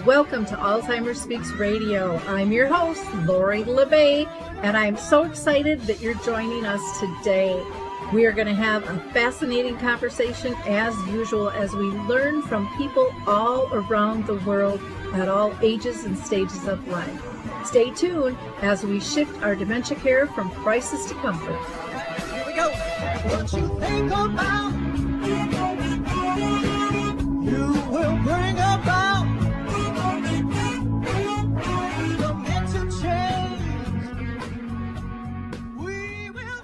Welcome to Alzheimer's Speaks Radio. I'm your host, Lori LeBay, and I'm so excited that you're joining us today. We are going to have a fascinating conversation as usual as we learn from people all around the world at all ages and stages of life. Stay tuned as we shift our dementia care from crisis to comfort. Here we go. What you think about, you will bring about dementia change. We will.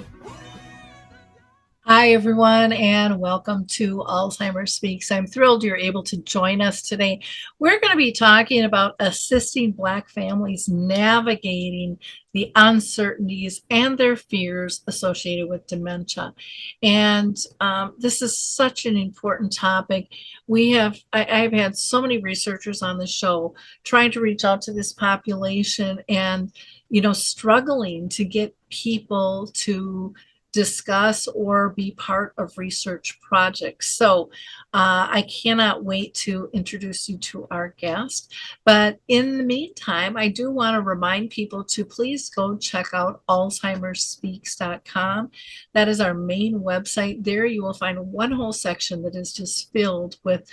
Hi, everyone, and welcome to Alzheimer's Speaks. I'm thrilled you're able to join us today. We're going to be talking about assisting Black families navigating the uncertainties and their fears associated with dementia. And this is such an important topic. I've had so many researchers on the show trying to reach out to this population and, struggling to get people to discuss or be part of research projects. So I cannot wait to introduce you to our guest. But in the meantime, I do want to remind people to please go check out alzheimersspeaks.com. That is our main website. There you will find one whole section that is just filled with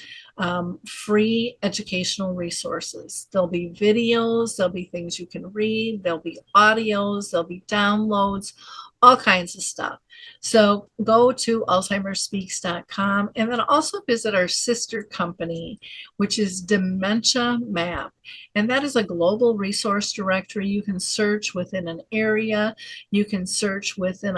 free educational resources. There'll be videos, there'll be things you can read, there'll be audios, there'll be downloads, all kinds of stuff. So go to alzheimersspeaks.com and then also visit our sister company, which is Dementia Map. And that is a global resource directory. You can search within an area. You can search within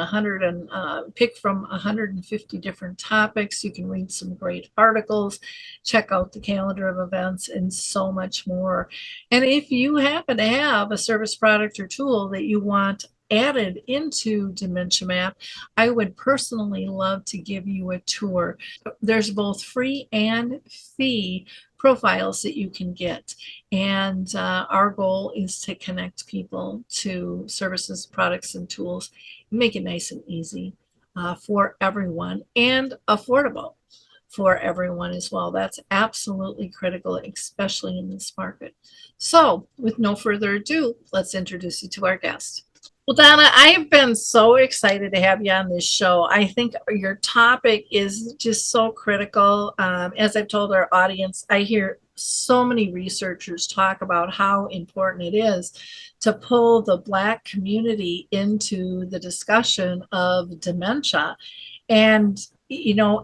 pick from 150 different topics. You can read some great articles, check out the calendar of events, and so much more. And if you happen to have a service, product, or tool that you want added into Dementia Map, I would personally love to give you a tour. There's both free and fee profiles that you can get. And our goal is to connect people to services, products, and tools, make it nice and easy for everyone and affordable for everyone as well. That's absolutely critical, especially in this market. So with no further ado, let's introduce you to our guest. Well, Donna, I have been so excited to have you on this show. I think your topic is just so critical. As I've told our audience, I hear so many researchers talk about how important it is to pull the Black community into the discussion of dementia. And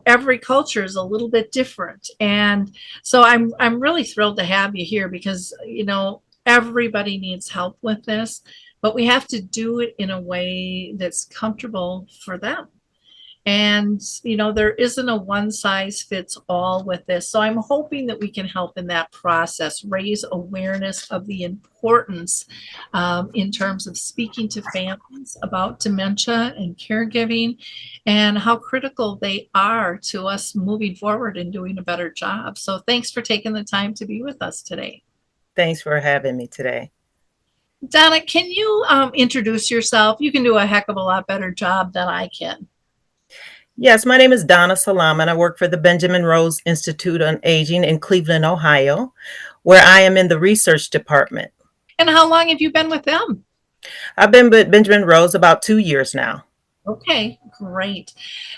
every culture is a little bit different. And so I'm really thrilled to have you here because, everybody needs help with this. But we have to do it in a way that's comfortable for them. And, there isn't a one size fits all with this. So I'm hoping that we can help in that process, raise awareness of the importance in terms of speaking to families about dementia and caregiving and how critical they are to us moving forward and doing a better job. So thanks for taking the time to be with us today. Thanks for having me today. Donna, can you introduce yourself? You can do a heck of a lot better job than I can. Yes, my name is Donna Salaam, and I work for the Benjamin Rose Institute on Aging in Cleveland, Ohio, where I am in the research department. And how long have you been with them? I've been with Benjamin Rose about 2 years now. Okay, great.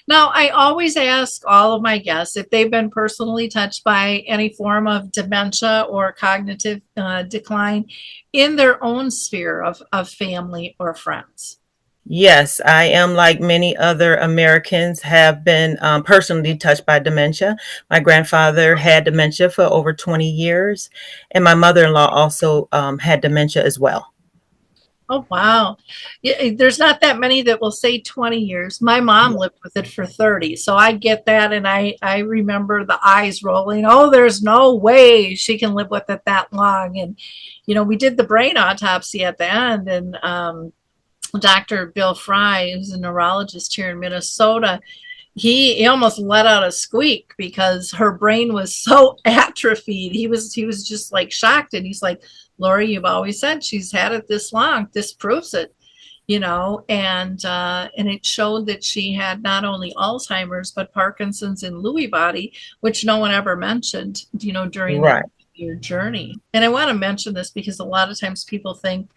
Now, I always ask all of my guests if they've been personally touched by any form of dementia or cognitive decline in their own sphere of family or friends. Yes, I am, like many other Americans, have been personally touched by dementia. My grandfather had dementia for over 20 years, and my mother-in-law also had dementia as well. Oh, wow. Yeah, there's not that many that will say 20 years. My mom lived with it for 30. So I get that. And I remember the eyes rolling. Oh, there's no way she can live with it that long. And, we did the brain autopsy at the end. And Dr. Bill Fry, who's a neurologist here in Minnesota, he almost let out a squeak because her brain was so atrophied. He was just like shocked. And he's like, Lori, you've always said she's had it this long. This proves it, and it showed that she had not only Alzheimer's, but Parkinson's and Lewy body, which no one ever mentioned, during Right. your journey. And I want to mention this because a lot of times people think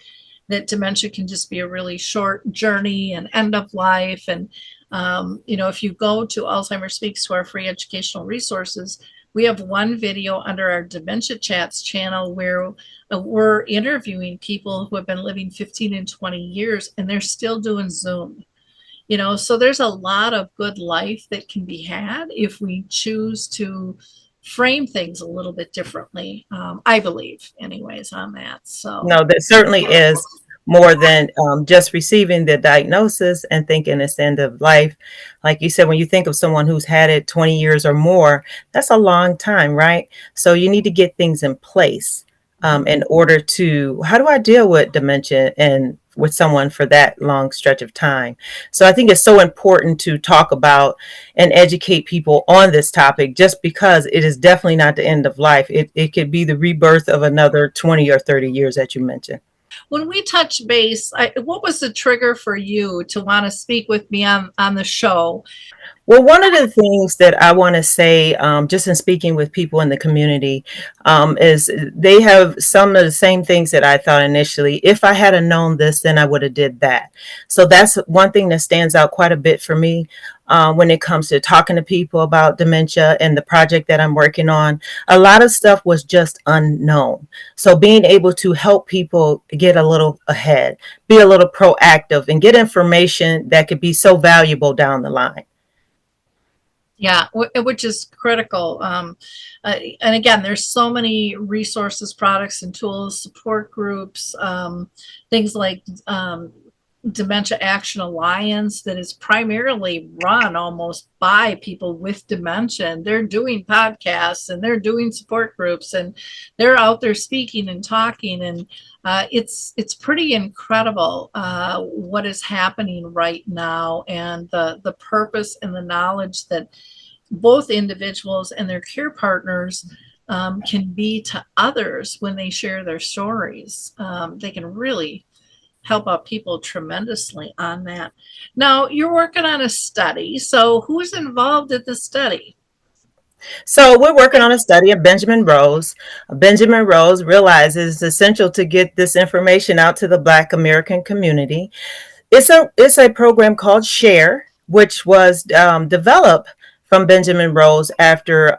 that dementia can just be a really short journey and end of life. And, if you go to Alzheimer's Speaks, to our free educational resources, we have one video under our Dementia Chats channel where we're interviewing people who have been living 15 and 20 years and they're still doing Zoom. So there's a lot of good life that can be had if we choose to frame things a little bit differently. I believe, anyways, on that. So, No, there certainly is more than just receiving the diagnosis and thinking it's the end of life. Like you said, when you think of someone who's had it 20 years or more, that's a long time, right? So you need to get things in place in order to, how do I deal with dementia and with someone for that long stretch of time? So I think it's so important to talk about and educate people on this topic, just because it is definitely not the end of life. It could be the rebirth of another 20 or 30 years that you mentioned. when we touch base, what was the trigger for you to want to speak with me on the show? Well, one of the things that I want to say, just in speaking with people in the community, is they have some of the same things that I thought initially. If I had known this, then I would have did that. So that's one thing that stands out quite a bit for me when it comes to talking to people about dementia and the project that I'm working on. A lot of stuff was just unknown. So being able to help people get a little ahead, be a little proactive, and get information that could be so valuable down the line. Yeah, which is critical. And again, there's so many resources, products, and tools, support groups, things like Dementia Action Alliance that is primarily run almost by people with dementia. And they're doing podcasts and they're doing support groups and they're out there speaking and talking. And it's pretty incredible what is happening right now, and the purpose and the knowledge that both individuals and their care partners can be to others when they share their stories. They can really help out people tremendously on that. Now, you're working on a study. So, who's involved in the study? So we're working on a study of Benjamin Rose. Benjamin Rose realizes it's essential to get this information out to the Black American community. It's a program called Share, which was developed from Benjamin Rose after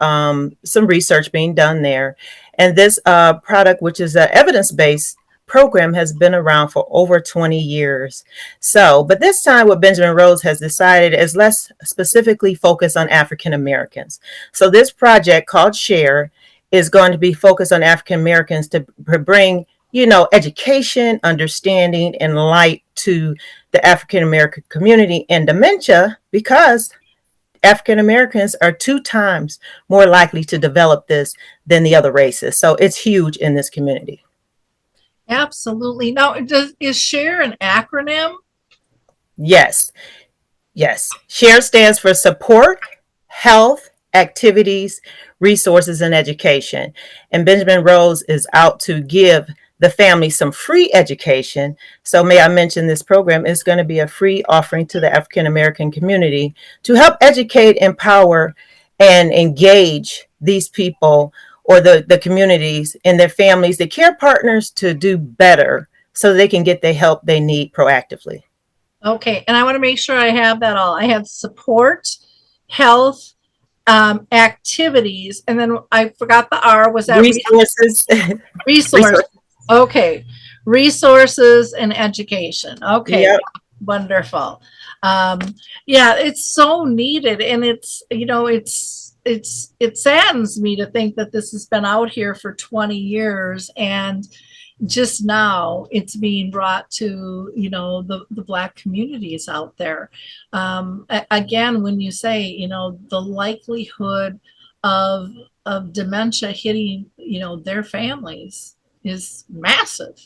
some research being done there. And this product, which is an evidence-based program, has been around for over 20 years. So, but this time what Benjamin Rose has decided is let's specifically focus on African Americans. So this project called Share is going to be focused on African Americans to bring, education, understanding, and light to the African American community and dementia, because African Americans are 2 times more likely to develop this than the other races. So it's huge in this community. Absolutely. Now, is SHARE an acronym? Yes. Yes. SHARE stands for Support, Health, Activities, Resources, and Education. And Benjamin Rose is out to give the family some free education. So may I mention this program is going to be a free offering to the African American community to help educate, empower, and engage these people, or the communities and their families, the care partners, to do better so they can get the help they need proactively. Okay. And I want to make sure I have that all. I have support, health, activities, and then I forgot the R. Was that Resources. resources? Okay. Resources and education. Okay. Yep. Wonderful. Um, yeah, it's so needed. And it saddens me to think that this has been out here for 20 years and just now it's being brought to the Black communities out there. Again, when you say the likelihood of dementia hitting their families is massive.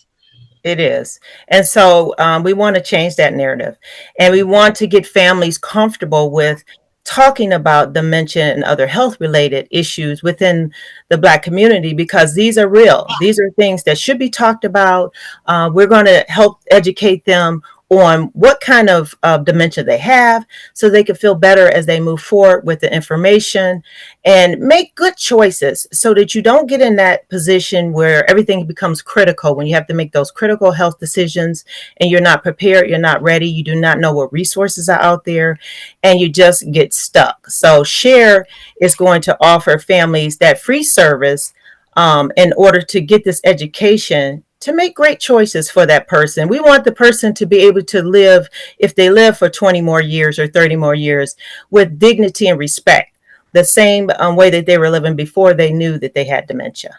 It is. And so we want to change that narrative. And we want to get families comfortable with talking about dementia and other health related issues within the Black community, because these are real. These are things that should be talked about. We're going to help educate them on what kind of dementia they have so they can feel better as they move forward with the information and make good choices so that you don't get in that position where everything becomes critical when you have to make those critical health decisions and you're not prepared, you're not ready, you do not know what resources are out there, and you just get stuck. So Share is going to offer families that free service in order to get this education to make great choices for that person. We want the person to be able to live, if they live for 20 more years or 30 more years, with dignity and respect, the same way that they were living before they knew that they had dementia.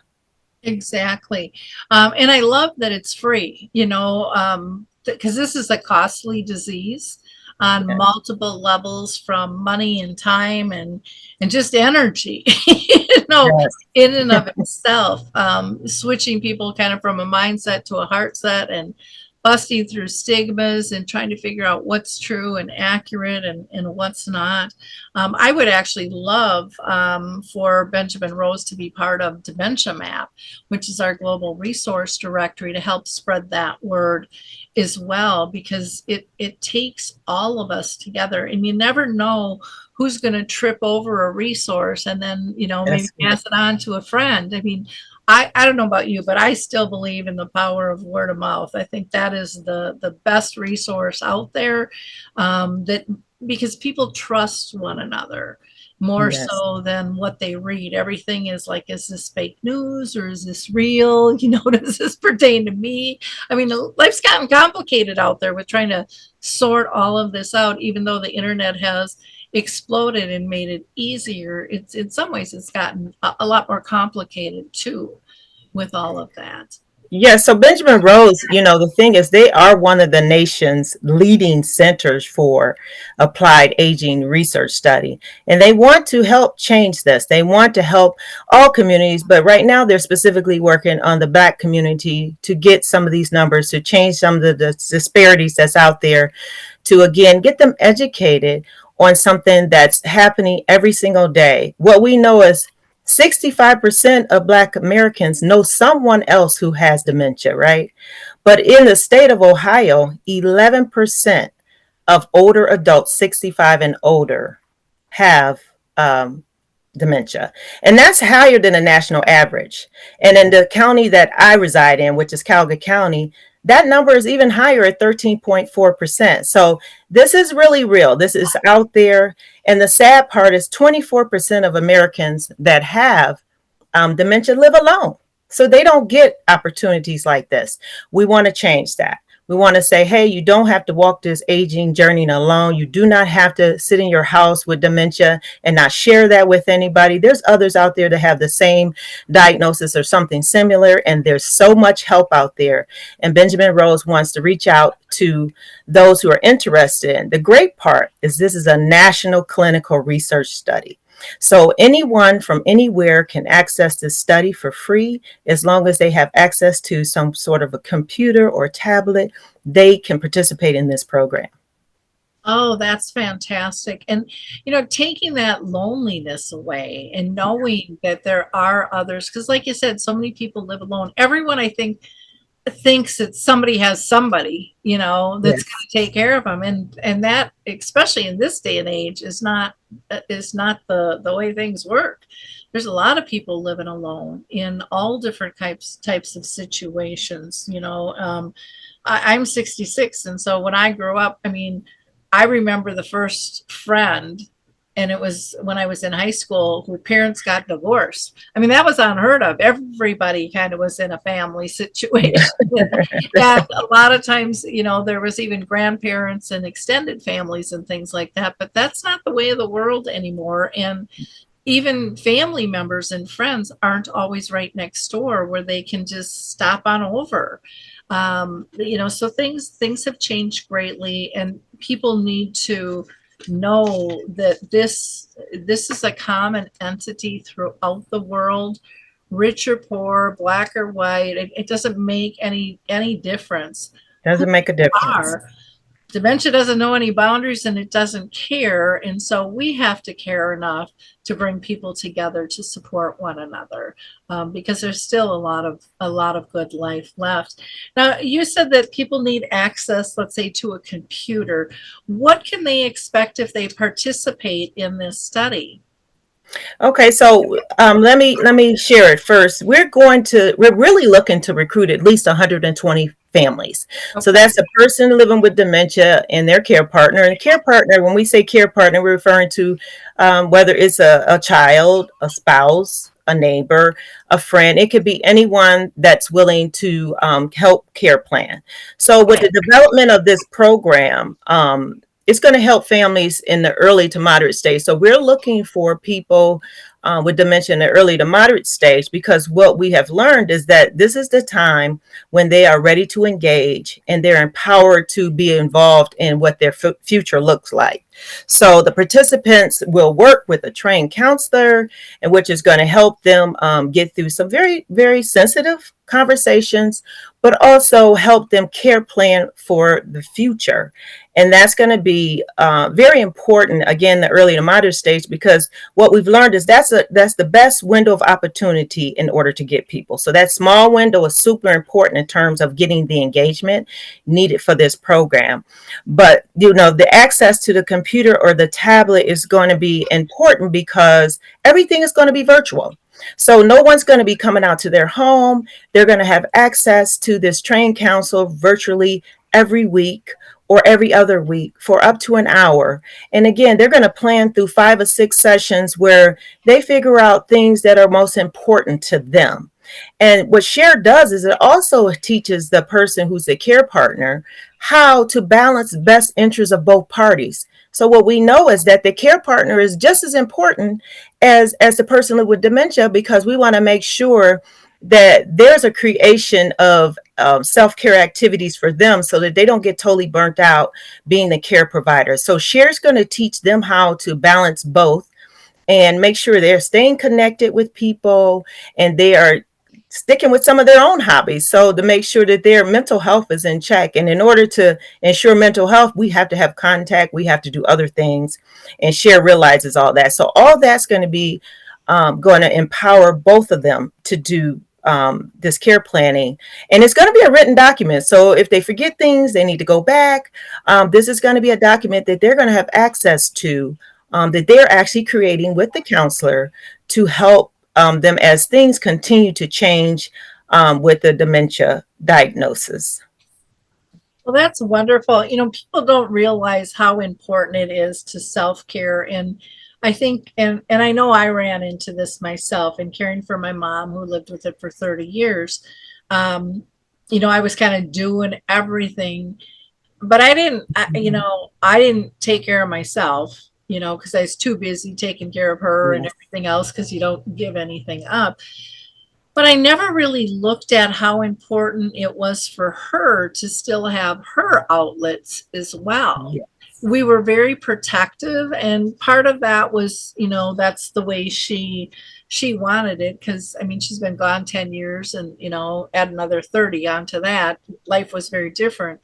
Exactly. And I love that it's free, because this is a costly disease on Yeah. multiple levels, from money and time and just energy, you know, Yes. in and of itself. Switching people kind of from a mindset to a heart set, and busting through stigmas and trying to figure out what's true and accurate and what's not. I would actually love for Benjamin Rose to be part of Dementia Map, which is our global resource directory, to help spread that word as well, because it takes all of us together, and you never know who's going to trip over a resource and then maybe That's right. pass it on to a friend. I mean, I don't know about you, but I still believe in the power of word of mouth. I think that is the best resource out there, that because people trust one another more Yes. so than what they read. Everything is like, is this fake news or is this real? Does this pertain to me? I mean, life's gotten complicated out there with trying to sort all of this out, even though the internet has exploded and made it easier. It's in some ways it's gotten a lot more complicated too with all of that. Yeah, so Benjamin Rose, the thing is, they are one of the nation's leading centers for applied aging research study. And they want to help change this. They want to help all communities, but right now they're specifically working on the Black community to get some of these numbers, to change some of the disparities that's out there, to again get them educated on something that's happening every single day. What we know is 65% of Black Americans know someone else who has dementia, right? But in the state of Ohio, 11% of older adults, 65 and older, have um, dementia. And that's higher than the national average. And in the county that I reside in, which is Calgary County, that number is even higher at 13.4%. So this is really real. This is out there. And the sad part is 24% of Americans that have dementia live alone. So they don't get opportunities like this. We want to change that. We want to say, hey, you don't have to walk this aging journey alone. You do not have to sit in your house with dementia and not share that with anybody. There's others out there that have the same diagnosis or something similar, and there's so much help out there. And Benjamin Rose wants to reach out to those who are interested. The great part is this is a national clinical research study. So anyone from anywhere can access this study for free as long as they have access to some sort of a computer or tablet. They can participate in this program. Oh, that's fantastic. And, taking that loneliness away and knowing that there are others, because like you said, so many people live alone. Everyone, I think, thinks that somebody has somebody, that's going Yes, to take care of them. And that, especially in this day and age, is not the way things work. There's a lot of people living alone in all different types of situations. I'm 66, and so when I grew up, I mean, I remember the first friend, and it was when I was in high school, who parents got divorced. I mean, that was unheard of. Everybody kind of was in a family yeah. situation. And a lot of times, there was even grandparents and extended families and things like that. But that's not the way of the world anymore. And even family members and friends aren't always right next door where they can just stop on over. So things have changed greatly, and people need to know that this is a common entity throughout the world, rich or poor, black or white. It doesn't make any difference who Doesn't make a you difference. are. Dementia doesn't know any boundaries and it doesn't care. And so we have to care enough to bring people together to support one another, because there's still a lot of good life left. Now, you said that people need access, let's say, to a computer. What can they expect if they participate in this study? Okay, so let me share it first. We're really looking to recruit at least 120 families. So Okay. that's a person living with dementia and their care partner. And care partner, when we say care partner, we're referring to whether it's a child, a spouse, a neighbor, a friend. It could be anyone that's willing to help care plan. So with the development of this program, it's going to help families in the early to moderate stage. So we're looking for people with dementia in the early to moderate stage, because what we have learned is that this is the time when they are ready to engage and they're empowered to be involved in what their future looks like. So the participants will work with a trained counselor, and which is going to help them get through some very, very sensitive conversations, but also help them care plan for the future. And that's going to be very important, again, the early to moderate stage, because what we've learned is that's the best window of opportunity in order to get people. So that small window is super important in terms of getting the engagement needed for this program. But the access to the computer or the tablet is going to be important because everything is going to be virtual. So no one's going to be coming out to their home. They're going to have access to this trained counsel virtually every week or every other week for up to an hour. And again, they're going to plan through 5 or 6 sessions where they figure out things that are most important to them. And what Share does is it also teaches the person who's the care partner how to balance best interests of both parties. So what we know is that the care partner is just as important as the person with dementia, because we want to make sure that there's a creation of self-care activities for them so that they don't get totally burnt out being the care provider. So Share's going to teach them how to balance both and make sure they're staying connected with people and they are sticking with some of their own hobbies, so to make sure that their mental health is in check. And in order to ensure mental health, we have to have contact, we have to do other things, and Share realizes all that. So all that's going to be going to empower both of them to do this care planning. And it's going to be a written document. So if they forget things, they need to go back. This is going to be a document that they're going to have access to, that they're actually creating with the counselor to help them as things continue to change with the dementia diagnosis. Well, that's wonderful. People don't realize how important it is to self-care. And I think, and I know I ran into this myself in caring for my mom who lived with it for 30 years. Um, I was kind of doing everything, but I didn't take care of myself, because I was too busy taking care of her and Yes. everything else, because you don't give anything up. But I never really looked at how important it was for her to still have her outlets as well. Yes. We were very protective, and part of that was, that's the way she wanted it, because I mean she's been gone 10 years, and add another 30 onto that, life was very different.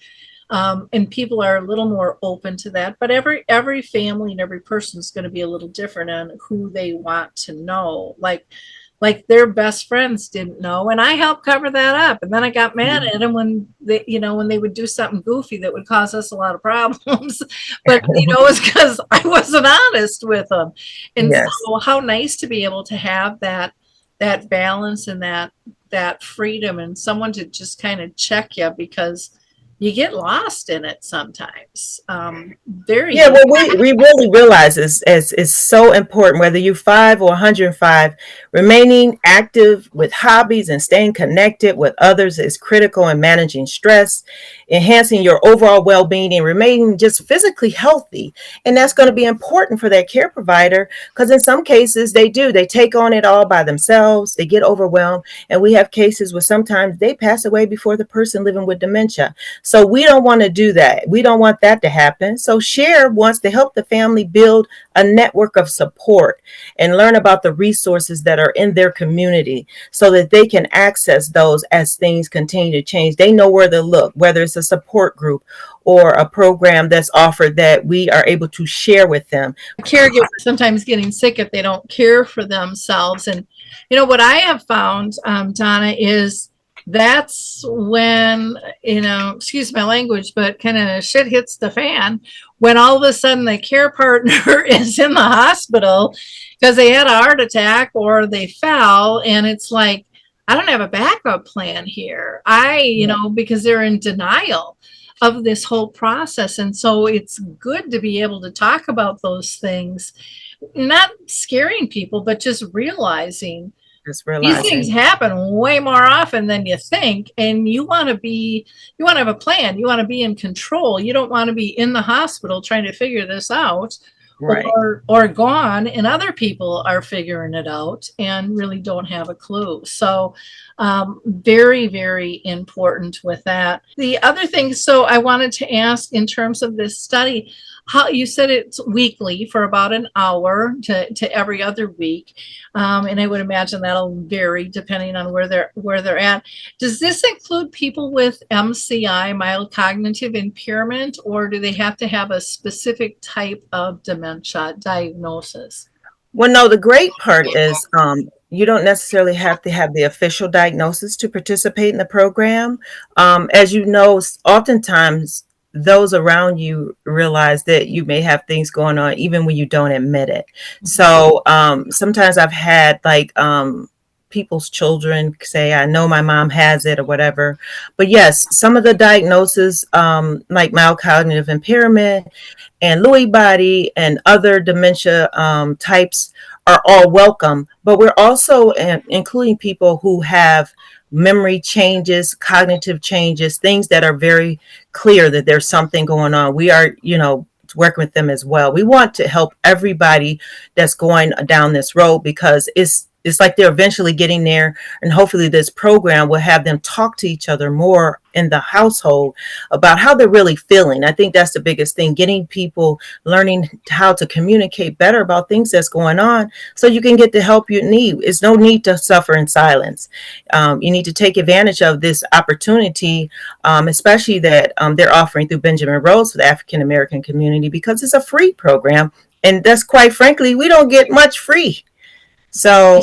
And people are a little more open to that, but every family and every person is going to be a little different on who they want to know. Like their best friends didn't know, and I helped cover that up. And then I got mad at them when they would do something goofy that would cause us a lot of problems. But it's because I wasn't honest with them. And Yes. so, how nice to be able to have that balance and that freedom, and someone to just kind of check you, because you get lost in it sometimes. Very Yeah, easy. well, we really realize is so important, whether you're 5 or 105, remaining active with hobbies and staying connected with others is critical in managing stress, enhancing your overall well-being, and remaining just physically healthy. And that's going to be important for that care provider, because in some cases they take on it all by themselves, they get overwhelmed. And we have cases where sometimes they pass away before the person living with dementia. So we don't want to do that. We don't want that to happen. So Share wants to help the family build a network of support and learn about the resources that are in their community so that they can access those as things continue to change. They know where to look, whether it's a support group or a program that's offered that we are able to share with them. Caregivers sometimes getting sick if they don't care for themselves. And what I have found, Donna, is that's when, excuse my language, but kind of shit hits the fan when all of a sudden the care partner is in the hospital because they had a heart attack or they fell, and it's like, I don't have a backup plan here. Because they're in denial of this whole process. And so it's good to be able to talk about those things, not scaring people, but just realizing Just these things realizing. happen way more often than you think. And you want to have a plan. You want to be in control. You don't want to be in the hospital trying to figure this out, Right. or gone and other people are figuring it out and really don't have a clue. So very, very important with that. The other thing, so I wanted to ask, in terms of this study, how you said it's weekly for about an hour to every other week, and I would imagine that'll vary depending on where they're at. Does this include people with MCI, mild cognitive impairment, or do they have to have a specific type of dementia diagnosis? Well, no, the great part is you don't necessarily have to have the official diagnosis to participate in the program. As you know, oftentimes those around you realize that you may have things going on even when you don't admit it. So sometimes I've had like people's children say, I know my mom has it or whatever. But yes, some of the diagnoses, like mild cognitive impairment and Lewy body and other dementia types, are all welcome. But we're also including people who have memory changes, cognitive changes, things that are very clear that there's something going on. We are, working with them as well. We want to help everybody that's going down this road because it's like they're eventually getting there, and hopefully this program will have them talk to each other more in the household about how they're really feeling. I think that's the biggest thing, getting people learning how to communicate better about things that's going on so you can get the help you need. It's no need to suffer in silence. You need to take advantage of this opportunity, especially that they're offering through Benjamin Rose for the African American community, because it's a free program. And that's, quite frankly, we don't get much free. So,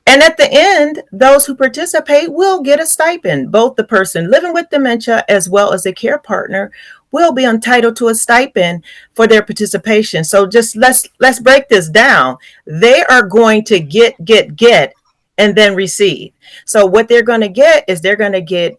and at the end, those who participate will get a stipend. Both the person living with dementia as well as a care partner will be entitled to a stipend for their participation. So just let's break this down. They are going to get and then receive. So what they're going to get is they're going to get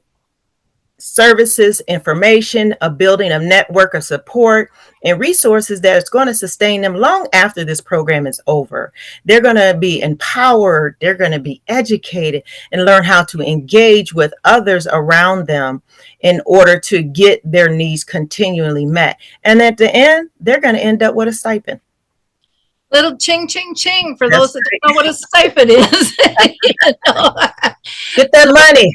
services, information, a building a network of support and resources that is going to sustain them long after this program is over. They're going to be empowered, they're going to be educated and learn how to engage with others around them in order to get their needs continually met. And at the end, they're going to end up with a stipend. Little ching ching ching for That's those that don't know what a stipend is. You know? Get that money.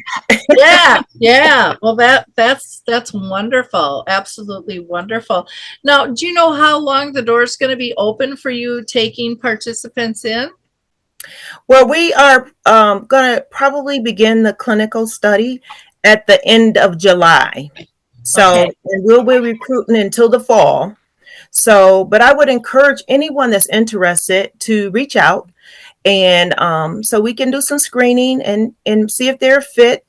Yeah, yeah. Well, that's wonderful. Absolutely wonderful. Now, do you know how long the door is going to be open for you taking participants in? Well, we are going to probably begin the clinical study at the end of July. Okay. So, and we'll be recruiting until the fall. So, but I would encourage anyone that's interested to reach out, and so we can do some screening and see if they're fit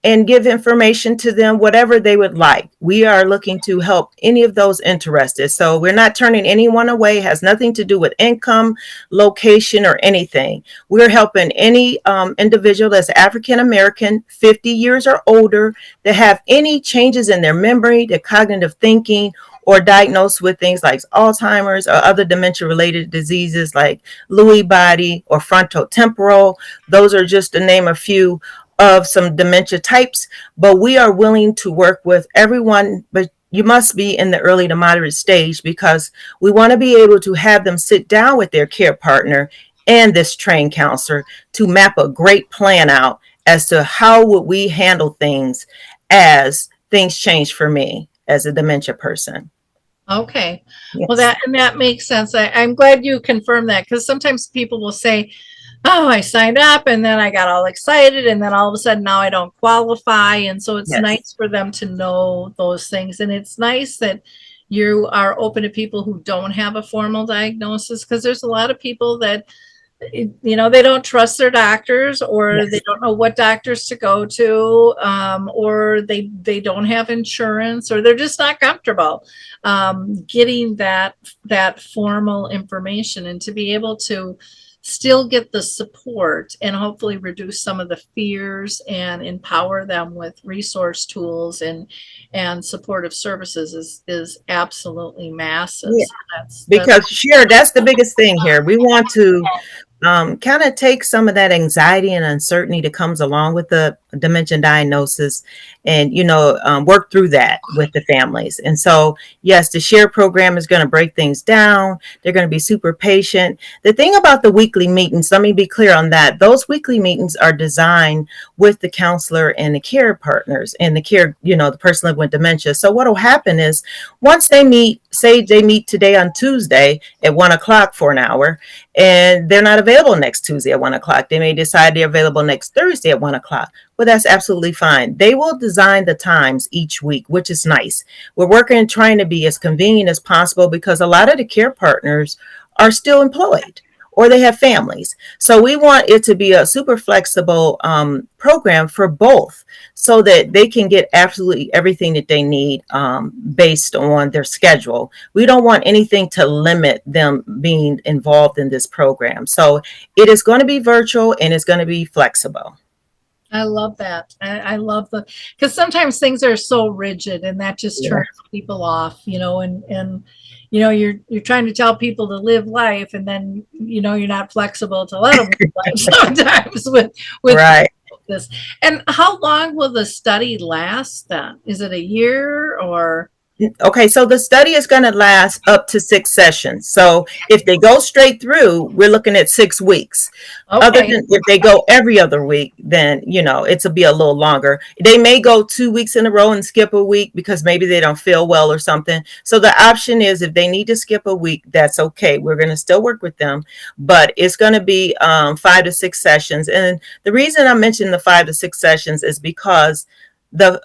and give information to them, whatever they would like. We are looking to help any of those interested. So we're not turning anyone away. It has nothing to do with income, location, or anything. We're helping any individual that's African American, 50 years or older, that have any changes in their memory, their cognitive thinking, or diagnosed with things like Alzheimer's or other dementia related diseases like Lewy body or frontotemporal. Those are just to name a few of some dementia types, but we are willing to work with everyone, but you must be in the early to moderate stage because we want to be able to have them sit down with their care partner and this trained counselor to map a great plan out as to how would we handle things as things change for me as a dementia person. Okay. Well, Yes. that makes sense. I'm glad you confirmed that, because sometimes people will say, oh, I signed up and then I got all excited and then all of a sudden now I don't qualify. And so it's Yes. nice for them to know those things. And it's nice that you are open to people who don't have a formal diagnosis, because there's a lot of people that, they don't trust their doctors, or they Yes. don't know what doctors to go to, or they don't have insurance, or they're just not comfortable getting that formal information, and to be able to still get the support and hopefully reduce some of the fears and empower them with resource tools and supportive services is absolutely massive. Yeah. So that's Because sure, that's the biggest thing here. We want to kind of take some of that anxiety and uncertainty that comes along with the dementia diagnosis, and work through that with the families. And so yes, the share program is going to break things down. They're going to be super patient. The thing about the weekly meetings, let me be clear on that, those weekly meetings are designed with the counselor and the care partners and the care, the person living with dementia. So what will happen is, once they meet, say they meet today on Tuesday at 1 o'clock for an hour, and they're not available next Tuesday at 1 o'clock. They may decide they're available next Thursday at 1 o'clock. Well, that's absolutely fine. They will design the times each week, which is nice. We're working and trying to be as convenient as possible, because a lot of the care partners are still employed or they have families. So we want it to be a super flexible program for both, so that they can get absolutely everything that they need based on their schedule. We don't want anything to limit them being involved in this program. So it is going to be virtual and it's going to be flexible. I love that. I love because sometimes things are so rigid and that just Yeah. turns people off, and you're trying to tell people to live life, and then you're not flexible to let them live life sometimes with Right. this. And how long will the study last then? Is it a year or? Okay, so the study is going to last up to 6 sessions. So if they go straight through, we're looking at 6 weeks. Other Okay. than if they go every other week, then it'll be a little longer. They may go 2 weeks in a row and skip a week because maybe they don't feel well or something. So the option is, if they need to skip a week, that's okay. We're going to still work with them, but it's going to be 5 to 6 sessions. And the reason I mentioned the 5 to 6 sessions is because the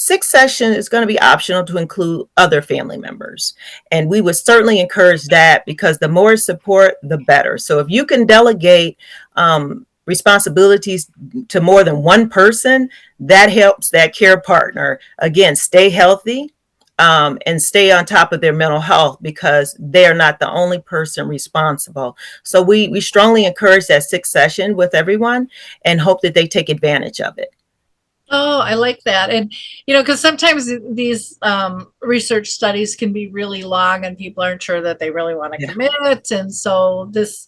sixth session is going to be optional to include other family members. And we would certainly encourage that, because the more support, the better. So if you can delegate responsibilities to more than one person, that helps that care partner, again, stay healthy and stay on top of their mental health, because they're not the only person responsible. So we strongly encourage that sixth session with everyone and hope that they take advantage of it. Oh, I like that. And, because sometimes these research studies can be really long and people aren't sure that they really want to Yeah. commit. And so this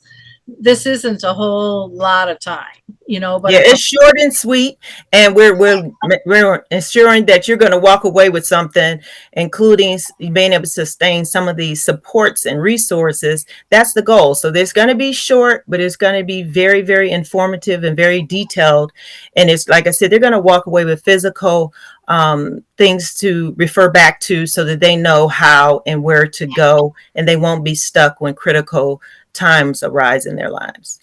isn't a whole lot of time, but Yeah, it's, it's short and sweet, and we're ensuring that you're going to walk away with something, including being able to sustain some of these supports and resources. That's the goal. So there's going to be short, but it's going to be very, very informative and very detailed. And it's like I said, they're going to walk away with physical things to refer back to, so that they know how and where to go, and they won't be stuck when critical times arise in their lives.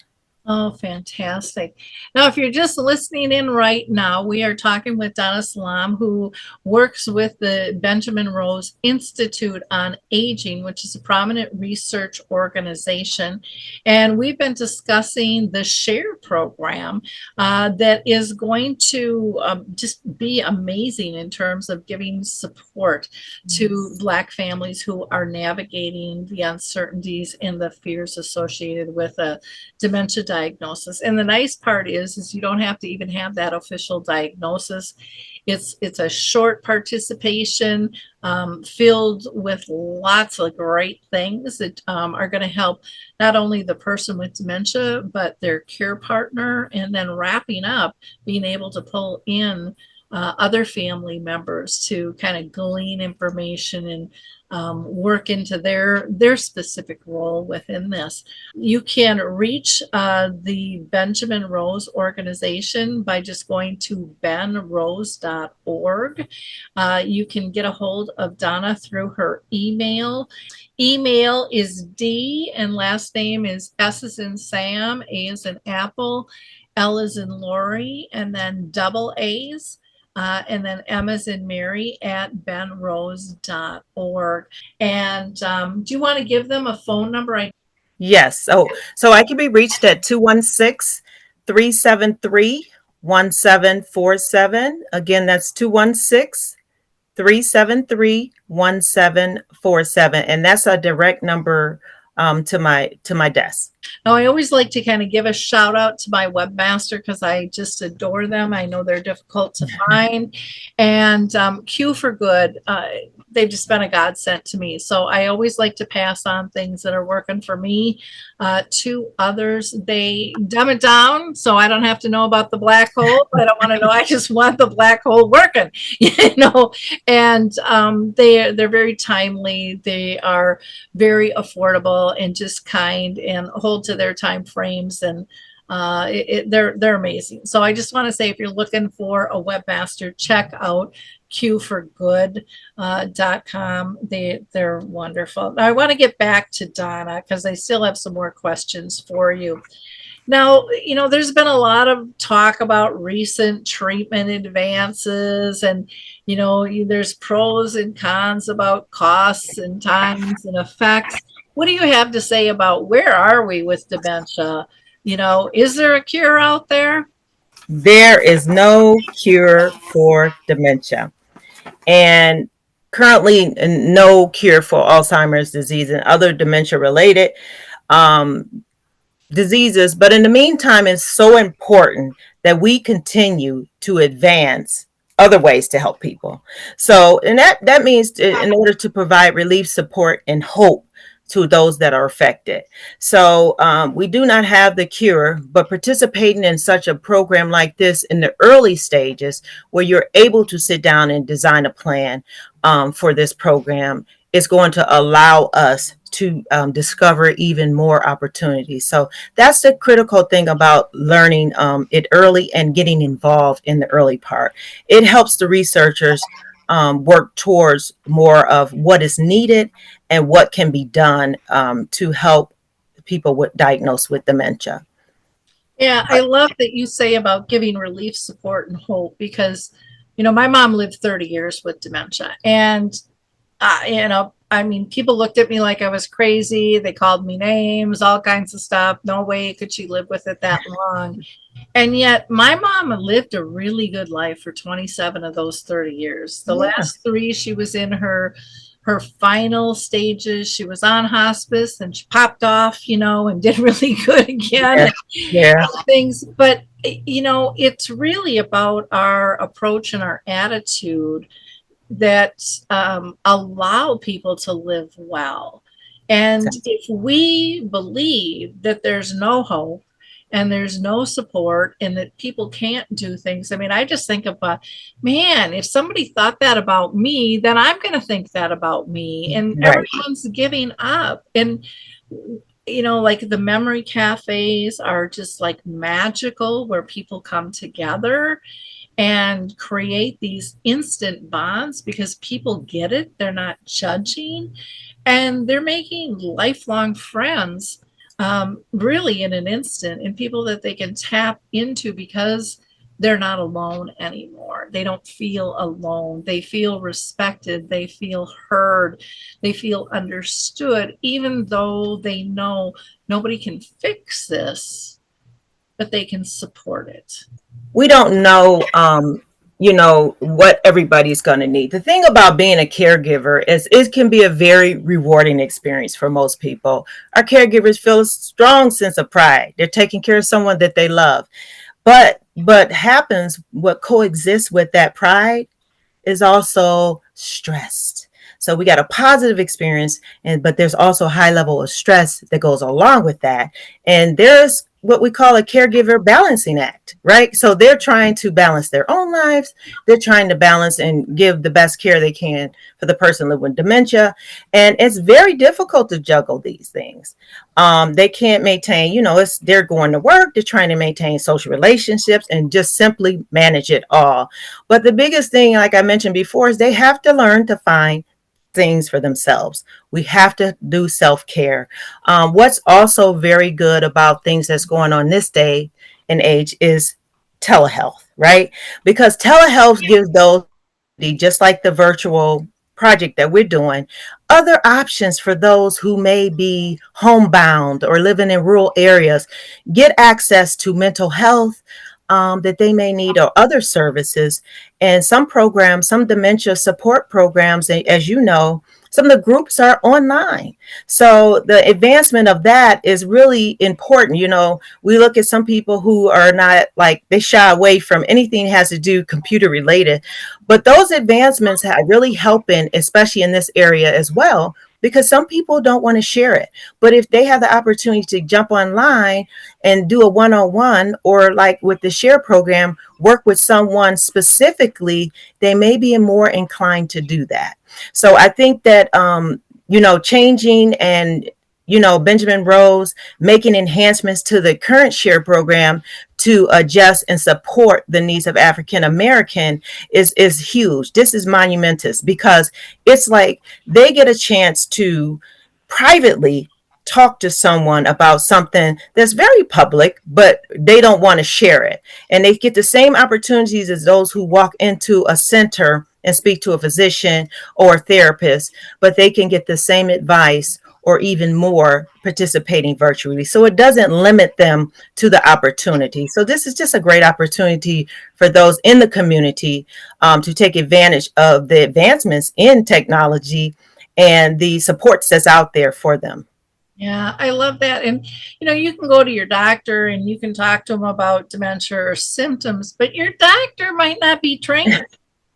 oh, fantastic. Now, if you're just listening in right now, we are talking with Donna Salaam, who works with the Benjamin Rose Institute on Aging, which is a prominent research organization. And we've been discussing the SHARE program that is going to just be amazing in terms of giving support to Black families who are navigating the uncertainties and the fears associated with a dementia diagnosis. And the nice part is you don't have to even have that official diagnosis. It's a short participation filled with lots of great things that are going to help not only the person with dementia, but their care partner, and then wrapping up, being able to pull in other family members to kind of glean information and work into their specific role within this. You can reach the Benjamin Rose organization by just going to benrose.org. You can get a hold of Donna through her email. Email is D and last name is S as in Sam, A as in Apple, L as in Lori, and then double A's. And then M as in Mary at benrose.org. And do you want to give them a phone number? Yes. So I can be reached at 216-373-1747. Again, that's 216-373-1747. And that's a direct number to my desk. Now, I always like to kind of give a shout out to my webmaster because I just adore them. I know they're difficult to find. And Q for Good, they've just been a godsend to me. So I always like to pass on things that are working for me to others. They dumb it down so I don't have to know about the black hole. I don't want to know. I just want the black hole working, you know. And they're very timely. They are very affordable and just kind and hold to their time frames, and they're amazing. So I just want to say, if you're looking for a webmaster, check out qforgood.com. They're wonderful. Now I want to get back to Donna because I still have some more questions for you. Now, there's been a lot of talk about recent treatment advances, and, there's pros and cons about costs and times and effects. What do you have to say about where are we with dementia? Is there a cure out there? There is no cure for dementia, and currently no cure for Alzheimer's disease and other dementia related um, diseases. But in the meantime, it's so important that we continue to advance other ways to help people. So, and that means in order to provide relief, support, and hope to those that are affected. So we do not have the cure, but participating in such a program like this in the early stages, where you're able to sit down and design a plan for this program, is going to allow us to discover even more opportunities. So that's the critical thing about learning it early and getting involved in the early part. It helps the researchers work towards more of what is needed and what can be done to help people diagnosed with dementia. Yeah, I love that you say about giving relief, support, and hope because, my mom lived 30 years with dementia. And, I mean, people looked at me like I was crazy. They called me names, all kinds of stuff. No way could she live with it that long. And yet, my mom lived a really good life for 27 of those 30 years. The Yeah, last three, she was in her final stages. She was on hospice and she popped off, and did really good again. yeah, yeah. Things, but it's really about our approach and our attitude that allow people to live well. And if we believe that there's no hope and there's no support and that people can't do things, I mean, I just think about, man, if somebody thought that about me, then I'm going to think that about me. And Right. everyone's giving up. And, like the memory cafes are just like magical where people come together and create these instant bonds because people get it. They're not judging and they're making lifelong friends really in an instant, and people that they can tap into because they're not alone anymore. They don't feel alone. They feel respected. They feel heard. They feel understood, even though they know nobody can fix this, but they can support it. We don't know what everybody's going to need. The thing about being a caregiver is it can be a very rewarding experience for most people. Our caregivers feel a strong sense of pride. They're taking care of someone that they love. But happens, what coexists with that pride is also stressed. So we got a positive experience, but there's also a high level of stress that goes along with that. And there's what we call a caregiver balancing act, right? So they're trying to balance their own lives. They're trying to balance and give the best care they can for the person living with dementia. And it's very difficult to juggle these things. They can't maintain, they're going to work, they're trying to maintain social relationships and just simply manage it all. But the biggest thing, like I mentioned before, is they have to learn to find things for themselves. We have to do self-care. What's also very good about things that's going on this day and age is telehealth, right? Because telehealth gives those, just like the virtual project that we're doing, other options for those who may be homebound or living in rural areas, get access to mental health that they may need or other services. And some programs, some dementia support programs, as you know, some of the groups are online. So the advancement of that is really important. We look at some people who are not, like, they shy away from anything that has to do computer related, but those advancements are really helping, especially in this area as well, because some people don't want to share it. But if they have the opportunity to jump online and do a one-on-one, or like with the share program, work with someone specifically, they may be more inclined to do that. So I think that changing and Benjamin Rose making enhancements to the current share program to adjust and support the needs of African American is huge. This is monumentous, because it's like they get a chance to privately talk to someone about something that's very public, but they don't want to share it. And they get the same opportunities as those who walk into a center and speak to a physician or a therapist, but they can get the same advice or even more participating virtually. So it doesn't limit them to the opportunity. So this is just a great opportunity for those in the community to take advantage of the advancements in technology and the supports that's out there for them. Yeah, I love that. And you can go to your doctor and you can talk to them about dementia or symptoms, but your doctor might not be trained.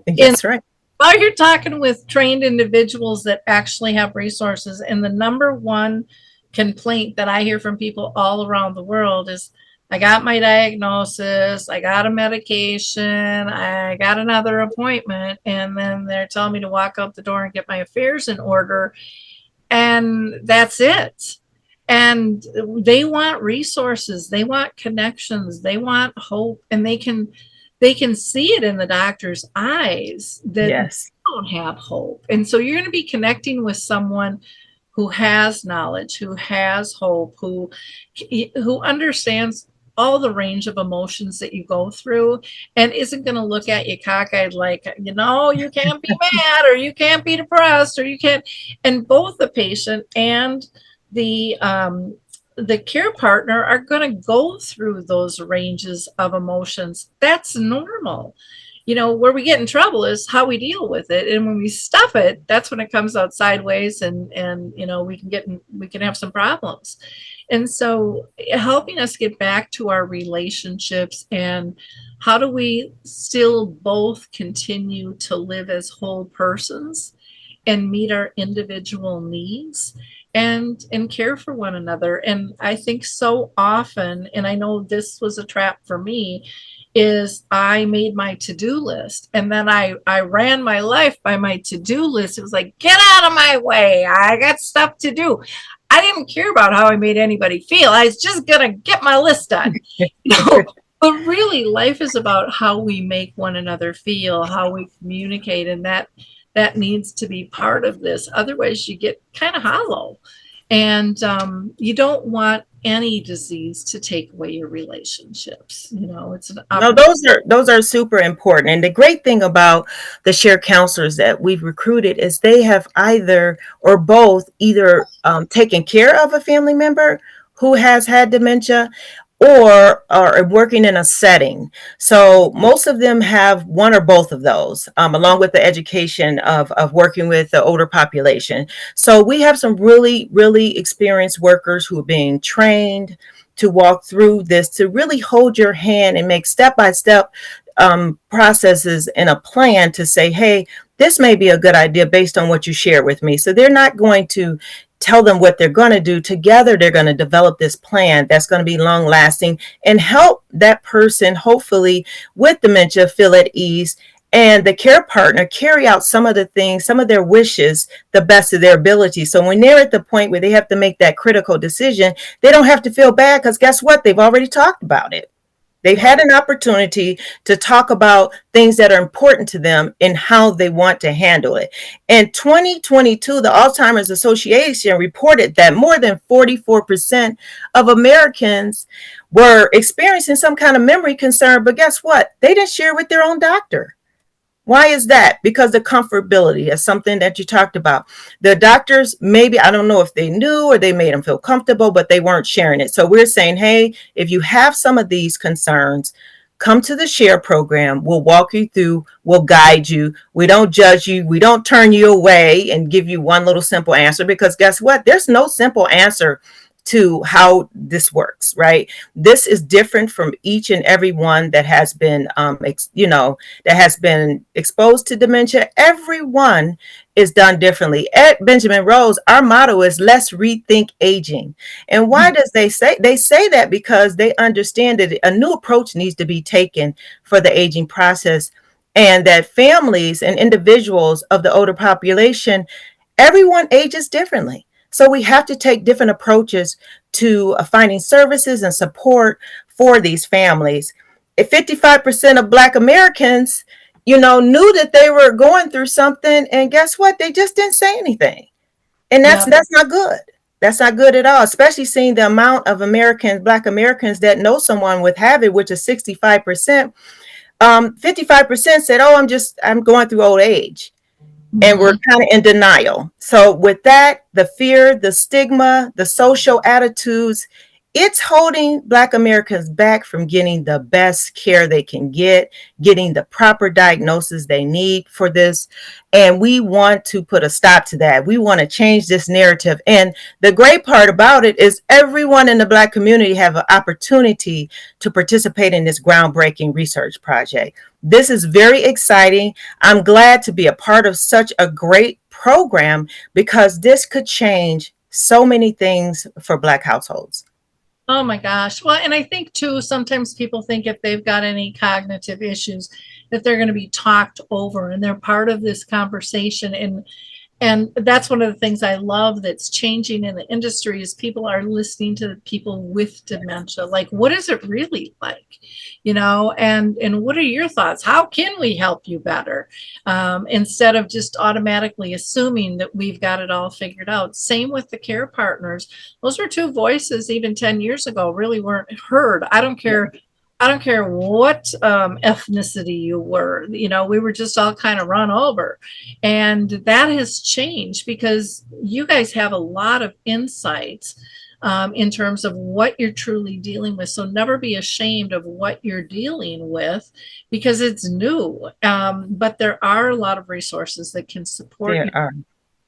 And Yes, right. while you're talking with trained individuals that actually have resources, and the number one complaint that I hear from people all around the world is, I got my diagnosis, I got a medication, I got another appointment, and then they're telling me to walk out the door and get my affairs in order, and that's it. And they want resources, they want connections, they want hope, and they can see it in the doctor's eyes that they Yes. don't have hope. And so you're going to be connecting with someone who has knowledge, who has hope, who understands all the range of emotions that you go through, and isn't going to look at you cockeyed like, you can't be mad, or you can't be depressed, or you can't. And both the patient and the the care partner are going to go through those ranges of emotions. That's normal. Where we get in trouble is how we deal with it, and when we stuff it, that's when it comes out sideways, and we can have some problems. And so helping us get back to our relationships, and how do we still both continue to live as whole persons and meet our individual needs, and care for one another. And I think so often, and I know this was a trap for me, is I made my to-do list, and then I ran my life by my to-do list. It was like, get out of my way, I got stuff to do. I didn't care about how I made anybody feel. I was just gonna get my list done. But really, life is about how we make one another feel, how we communicate, and that needs to be part of this. Otherwise, you get kind of hollow, and you don't want any disease to take away your relationships. It's an No, opportunity. those are super important. And the great thing about the share counselors that we've recruited is they have either or both either taken care of a family member who has had dementia, or are working in a setting. So most of them have one or both of those, along with the education of working with the older population. So we have some really, really experienced workers who are being trained to walk through this, to really hold your hand and make step-by-step processes and a plan to say, hey, this may be a good idea based on what you share with me. So they're not going to tell them what they're going to do. Together, they're going to develop this plan that's going to be long lasting and help that person, hopefully, with dementia feel at ease, and the care partner carry out some of the things, some of their wishes, the best of their ability. So when they're at the point where they have to make that critical decision, they don't have to feel bad, because guess what? They've already talked about it. They've Yeah. had an opportunity to talk about things that are important to them and how they want to handle it. In 2022, the Alzheimer's Association reported that more than 44% of Americans were experiencing some kind of memory concern. But guess what? They didn't share with their own doctor. Why is that? Because the comfortability is something that you talked about. The doctors, maybe, I don't know if they knew or they made them feel comfortable, but they weren't sharing it. So we're saying, hey, if you have some of these concerns, come to the share program. We'll walk you through, we'll guide you. We don't judge you. We don't turn you away and give you one little simple answer, because guess what? There's no simple answer to how this works, right? This is different from each and every one that has been, that has been exposed to dementia. Everyone is done differently. At Benjamin Rose, our motto is let's rethink aging. And why does they say that? Because they understand that a new approach needs to be taken for the aging process, and that families and individuals of the older population, everyone ages differently. So we have to take different approaches to finding services and support for these families. If 55% of Black Americans, knew that they were going through something, and guess what? They just didn't say anything. And that's Yeah. that's not good. That's not good at all, especially seeing the amount of Americans, Black Americans, that know someone with have it, which is 65%. 55% said, oh, I'm going through old age. And we're Mhm. kind of in denial. So with that, the fear, the stigma, the social attitudes, it's holding Black Americans back from getting the best care they can get, getting the proper diagnosis they need for this. And we want to put a stop to that. We want to change this narrative. And the great part about it is everyone in the Black community have an opportunity to participate in this groundbreaking research project. This is very exciting. I'm glad to be a part of such a great program, because this could change so many things for Black households. Oh my gosh. Well, and I think too, sometimes people think if they've got any cognitive issues, that they're going to be talked over and they're part of this conversation. And that's one of the things I love that's changing in the industry is people are listening to the people with dementia. Like, what is it really like? And what are your thoughts? How can we help you better? Instead of just automatically assuming that we've got it all figured out. Same with the care partners. Those were two voices even 10 years ago really weren't heard. I don't care what ethnicity you were. We were just all kind of run over. And that has changed because you guys have a lot of insights in terms of what you're truly dealing with. So never be ashamed of what you're dealing with because it's new. But there are a lot of resources that can support There you. are.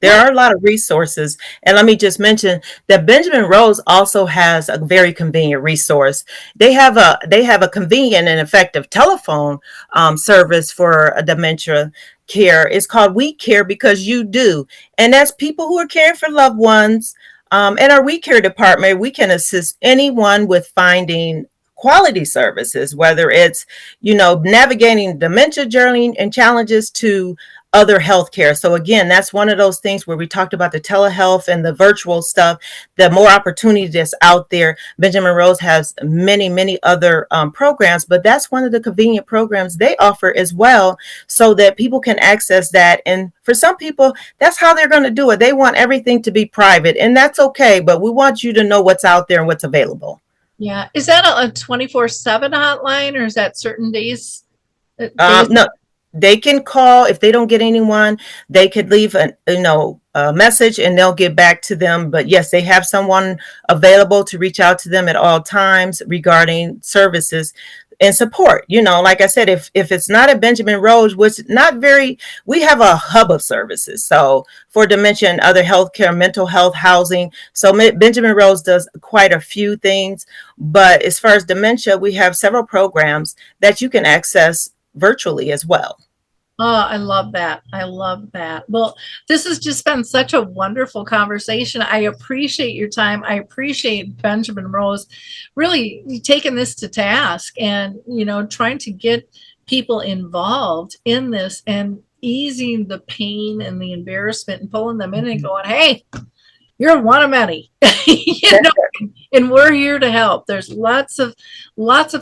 There What? are a lot of resources. And let me just mention that Benjamin Rose also has a very convenient resource. They have a convenient and effective telephone service for a dementia care. It's called We Care Because You Do. And that's people who are caring for loved ones. In our We Care department, we can assist anyone with finding quality services, whether it's, navigating dementia journey and challenges to other healthcare. So again, that's one of those things where we talked about the telehealth and the virtual stuff, the more opportunity that's out there. Benjamin Rose has many, many other programs, but that's one of the convenient programs they offer as well, so that people can access that. And for some people, that's how they're going to do it. They want everything to be private, and that's okay, but we want you to know what's out there and what's available. Yeah. Is that a 24/7 hotline or is that certain days? No, they can call if they don't get anyone. They could leave a message and they'll get back to them. But yes, they have someone available to reach out to them at all times regarding services and support. Like I said, if it's not at Benjamin Rose, which not very, we have a hub of services. So for dementia and other healthcare, mental health, housing. So Benjamin Rose does quite a few things. But as far as dementia, we have several programs that you can access virtually as well. Oh, I love that. I love that. Well, this has just been such a wonderful conversation. I appreciate your time. I appreciate Benjamin Rose really taking this to task and, trying to get people involved in this and easing the pain and the embarrassment and pulling them in and Mhm. going, hey, you're one of many. you know and we're here to help. There's lots of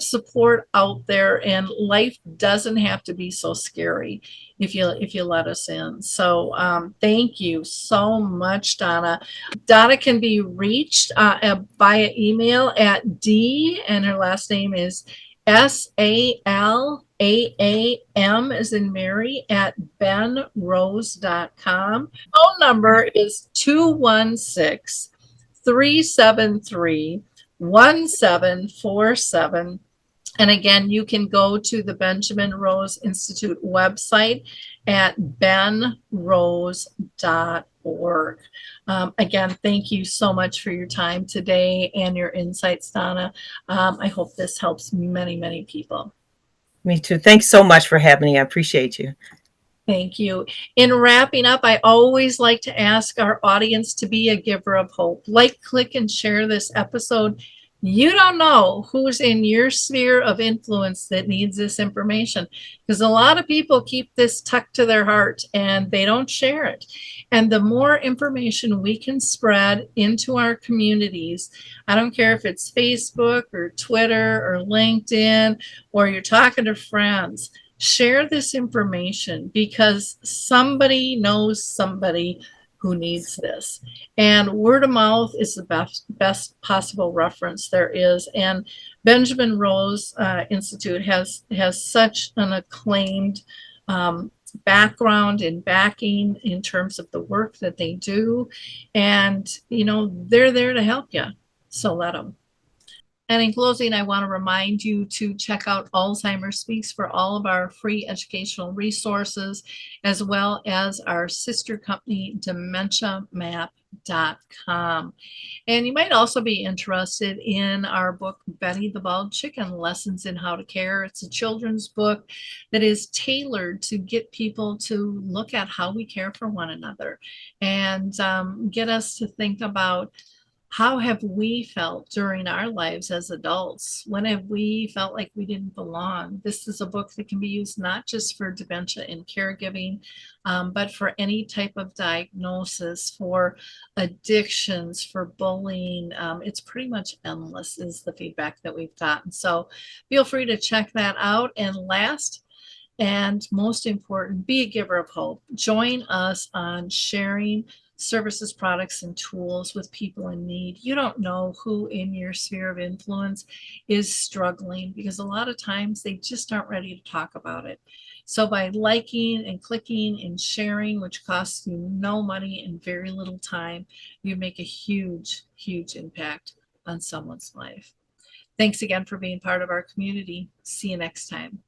support out there, and life doesn't have to be so scary if you let us in. So thank you so much, Donna. Donna can be reached via email at D, and her last name is SALAAM, as in Mary, at benrose.com. Phone number is 216-373-1747. And again, you can go to the Benjamin Rose Institute website at benrose.org. Again, thank you so much for your time today and your insights, Donna. I hope this helps many, many people. Me too. Thanks so much for having me. I appreciate you. Thank you. In wrapping up, I always like to ask our audience to be a giver of hope. Like, click, and share this episode. You don't know who's in your sphere of influence that needs this information, because a lot of people keep this tucked to their heart and they don't share it. And the more information we can spread into our communities, I don't care if it's Facebook or Twitter or LinkedIn, or you're talking to friends, share this information because somebody knows somebody who needs this. And word of mouth is the best possible reference there is. And Benjamin Rose Institute has such an acclaimed background and backing in terms of the work that they do. And, they're there to help you. So let them. And in closing, I want to remind you to check out Alzheimer's Speaks for all of our free educational resources, as well as our sister company, dementiamap.com. And you might also be interested in our book, Betty the Bald Chicken, Lessons in How to Care. It's a children's book that is tailored to get people to look at how we care for one another and get us to think about, how have we felt during our lives as adults? When have we felt like we didn't belong? This is a book that can be used not just for dementia and caregiving, but for any type of diagnosis, for addictions, for bullying. It's pretty much endless, is the feedback that we've gotten. So feel free to check that out. And last, and most important, be a giver of hope. Join us on sharing services, products, and tools with people in need. You don't know who in your sphere of influence is struggling, because a lot of times they just aren't ready to talk about it. So by liking and clicking and sharing, which costs you no money and very little time, you make a huge, huge impact on someone's life. Thanks again for being part of our community. See you next time.